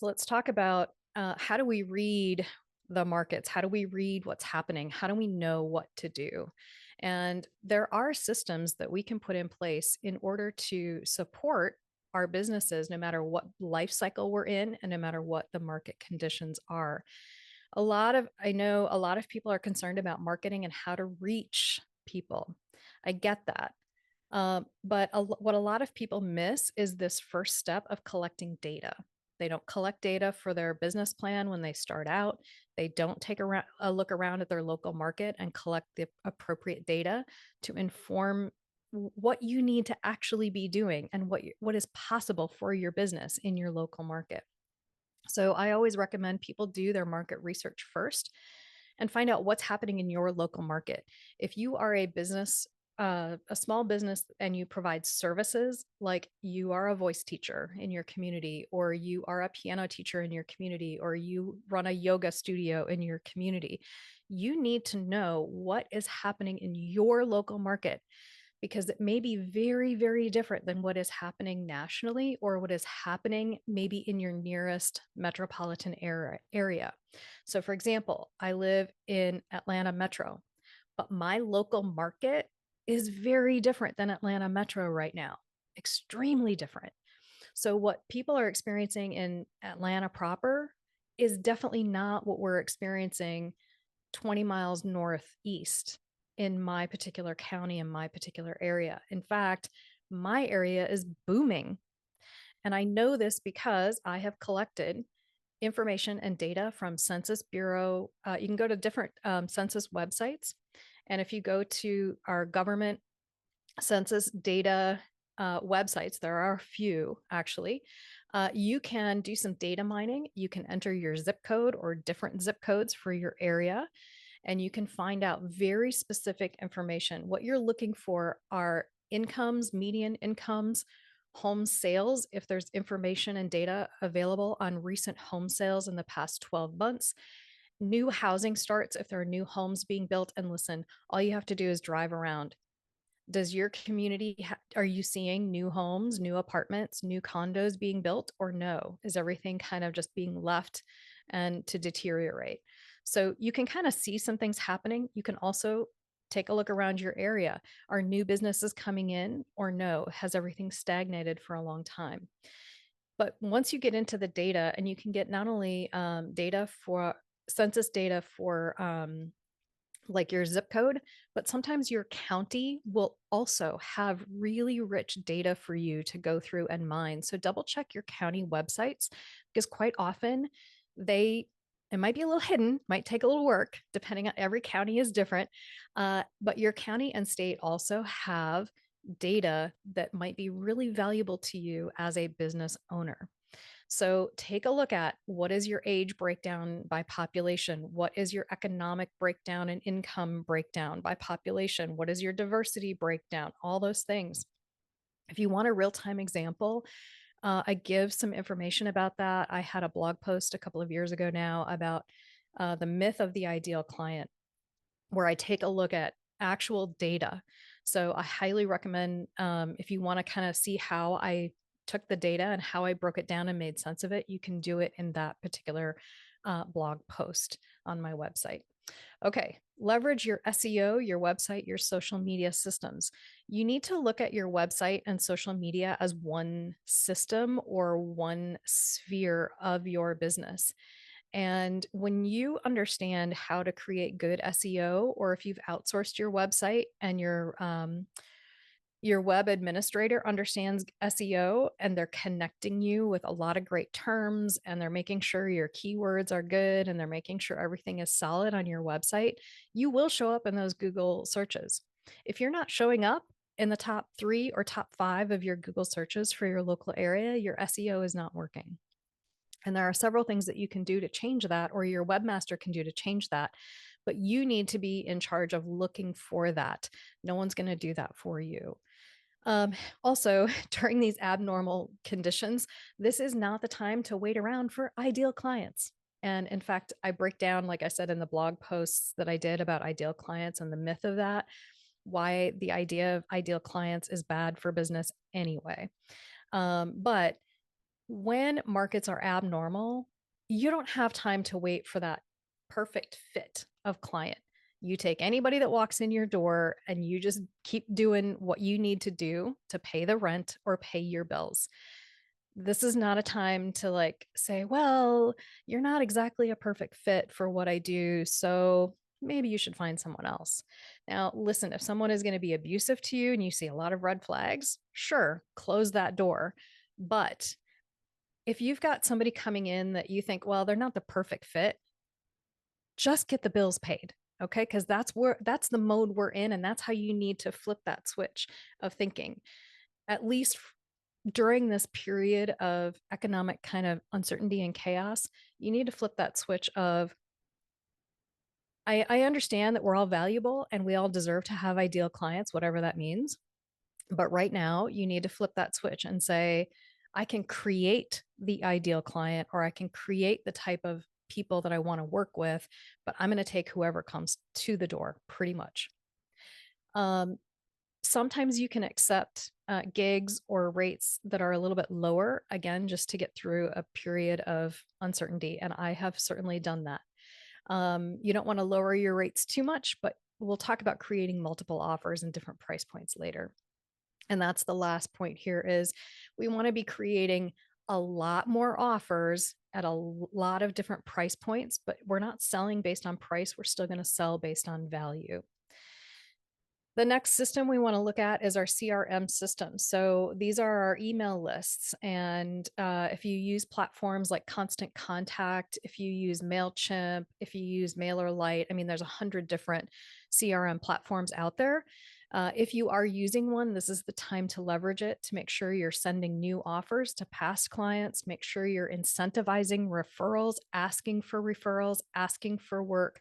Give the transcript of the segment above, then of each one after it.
So let's talk about how do we read the markets? How do we read what's happening? How do we know what to do? And there are systems that we can put in place in order to support our businesses, no matter what life cycle we're in and no matter what the market conditions are. I know a lot of people are concerned about marketing and how to reach people. I get that. What a lot of people miss is this first step of collecting data. They don't collect data for their business plan when they start out. They don't take a look around at their local market and collect the appropriate data to inform what you need to actually be doing and what is possible for your business in your local market. So I always recommend people do their market research first and find out what's happening in your local market. If you are a small business and you provide services like you are a voice teacher in your community, or you are a piano teacher in your community, or you run a yoga studio in your community, you need to know what is happening in your local market because it may be very, very different than what is happening nationally or what is happening maybe in your nearest metropolitan area. So, for example, I live in Atlanta Metro, but my local market is very different than Atlanta Metro right now, extremely different. So, what people are experiencing in Atlanta proper is definitely not what we're experiencing 20 miles northeast in my particular county, in my particular area. In fact, my area is booming. And I know this because I have collected information and data from Census Bureau. You can go to different census websites. And if you go to our government census data websites, there are a few actually. You can do some data mining. You can enter your zip code or different zip codes for your area, and you can find out very specific information. What you're looking for are incomes, median incomes, home sales, if there's information and data available on recent home sales in the past 12 months, new housing starts, if there are new homes being built. And listen, all you have to do is drive around. Does your community, are you seeing new homes, new apartments, new condos being built, or no? Is everything kind of just being left and to deteriorate? So you can kind of see some things happening. You can also take a look around your area. Are new businesses coming in or no? Has everything stagnated for a long time? But once you get into the data, and you can get not only data for census data for like your zip code, but sometimes your county will also have really rich data for you to go through and mine. So double check your county websites because quite often they it might be a little hidden, might take a little work, depending on every county is different. But your county and state also have data that might be really valuable to you as a business owner. So take a look at what is your age breakdown by population? What is your economic breakdown and income breakdown by population? What is your diversity breakdown? All those things. If you want a real-time example, I give some information about that. I had a blog post a couple of years ago now about the myth of the ideal client, where I take a look at actual data. So I highly recommend if you want to kind of see how I took the data and how I broke it down and made sense of it, you can do it in that particular blog post on my website. Okay, leverage your SEO, your website, your social media systems. You need to look at your website and social media as one system or one sphere of your business. And when you understand how to create good SEO, or if you've outsourced your website and your web administrator understands SEO and they're connecting you with a lot of great terms and they're making sure your keywords are good and they're making sure everything is solid on your website, you will show up in those Google searches. If you're not showing up in the top 3 or top 5 of your Google searches for your local area, your SEO is not working. And there are several things that you can do to change that, or your webmaster can do to change that. But you need to be in charge of looking for that. No one's going to do that for you. Also, during these abnormal conditions, this is not the time to wait around for ideal clients. And in fact, I break down, like I said, in the blog posts that I did about ideal clients and the myth of that, why the idea of ideal clients is bad for business anyway. But When markets are abnormal, you don't have time to wait for that perfect fit of client. You take anybody that walks in your door and you just keep doing what you need to do to pay the rent or pay your bills. This is not a time to like say, well, you're not exactly a perfect fit for what I do. So maybe you should find someone else. Now, listen, if someone is going to be abusive to you and you see a lot of red flags, sure, close that door. But if you've got somebody coming in that you think, well, they're not the perfect fit, just get the bills paid. Okay. Cause that's the mode we're in. And that's how you need to flip that switch of thinking, at least during this period of economic kind of uncertainty and chaos. You need to flip that switch of, I understand that we're all valuable and we all deserve to have ideal clients, whatever that means. But right now, you need to flip that switch and say, I can create the ideal client or I can create the type of people that I want to work with, but I'm going to take whoever comes to the door pretty much. Um, Sometimes you can accept gigs or rates that are a little bit lower, again, just to get through a period of uncertainty. And I have certainly done that. You don't want to lower your rates too much, but we'll talk about creating multiple offers and different price points later. And that's the last point here is we want to be creating a lot more offers at a lot of different price points, but we're not selling based on price. We're still going to sell based on value. The next system we want to look at is our CRM system. So these are our email lists. And if you use platforms like Constant Contact, if you use MailChimp, if you use MailerLite, I mean, there's 100 different CRM platforms out there. If you are using one, this is the time to leverage it to make sure you're sending new offers to past clients, make sure you're incentivizing referrals, asking for work,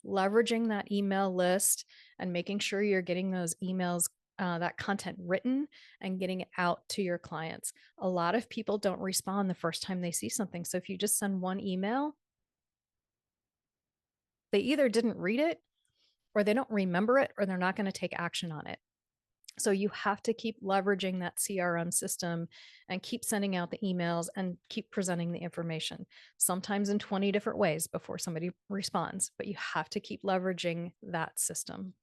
leveraging that email list and making sure you're getting those emails, that content written and getting it out to your clients. A lot of people don't respond the first time they see something. So if you just send one email, they either didn't read it or they don't remember it or they're not going to take action on it. So you have to keep leveraging that CRM system and keep sending out the emails and keep presenting the information, sometimes in 20 different ways before somebody responds, but you have to keep leveraging that system.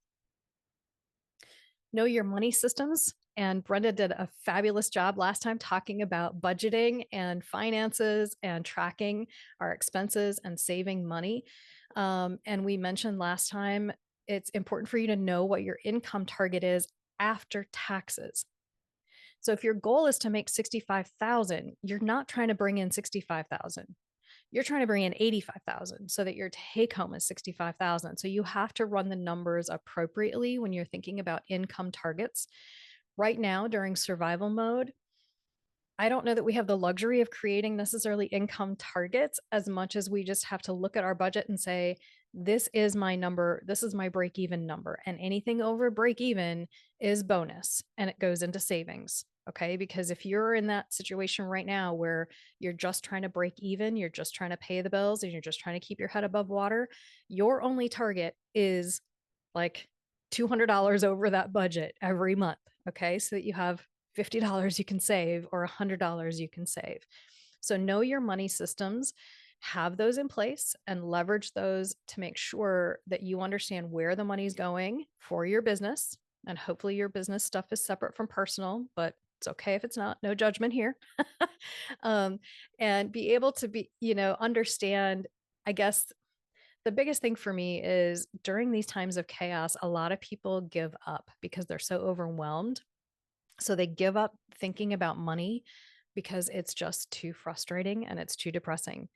Know your money systems. And Brenda did a fabulous job last time talking about budgeting and finances and tracking our expenses and saving money. And we mentioned last time, it's important for you to know what your income target is after taxes. So if your goal is to make 65,000, you're not trying to bring in 65,000. You're trying to bring in 85,000 so that your take home is 65,000. So you have to run the numbers appropriately when you're thinking about income targets. Right now, during survival mode, I don't know that we have the luxury of creating necessarily income targets as much as we just have to look at our budget and say, this is my number, this is my break even number. And anything over break even is bonus and it goes into savings. Okay. Because if you're in that situation right now where you're just trying to break even, you're just trying to pay the bills, and you're just trying to keep your head above water, your only target is like $200 over that budget every month. Okay. So that you have $50 you can save or $100 you can save. So know your money systems, have those in place and leverage those to make sure that you understand where the money's going for your business. And hopefully your business stuff is separate from personal, but it's okay if it's not, no judgment here. And be able to understand, I guess the biggest thing for me is during these times of chaos, a lot of people give up because they're so overwhelmed. So they give up thinking about money because it's just too frustrating and it's too depressing.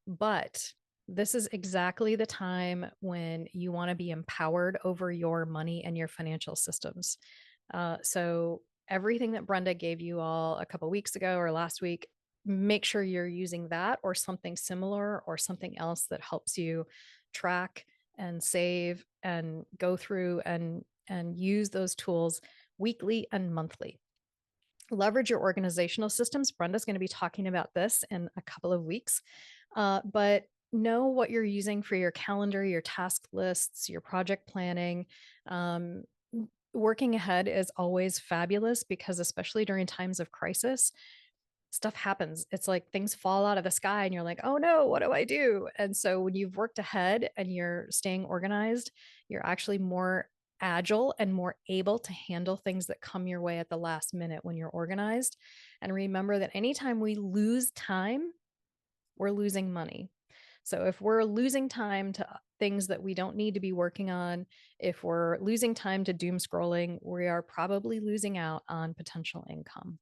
But this is exactly the time when you want to be empowered over your money and your financial systems. So everything that Brenda gave you all a couple weeks ago or last week, make sure you're using that or something similar or something else that helps you track and save and go through and use those tools weekly and monthly. Leverage your organizational systems. Brenda's going to be talking about this in a couple of weeks, but know what you're using for your calendar, your task lists, your project planning. Working ahead is always fabulous because especially during times of crisis, stuff happens. It's like things fall out of the sky and you're like, oh no, what do I do? And so when you've worked ahead and you're staying organized, you're actually more agile and more able to handle things that come your way at the last minute when you're organized. And remember that anytime we lose time, we're losing money. So if we're losing time to things that we don't need to be working on, if we're losing time to doom scrolling, we are probably losing out on potential income.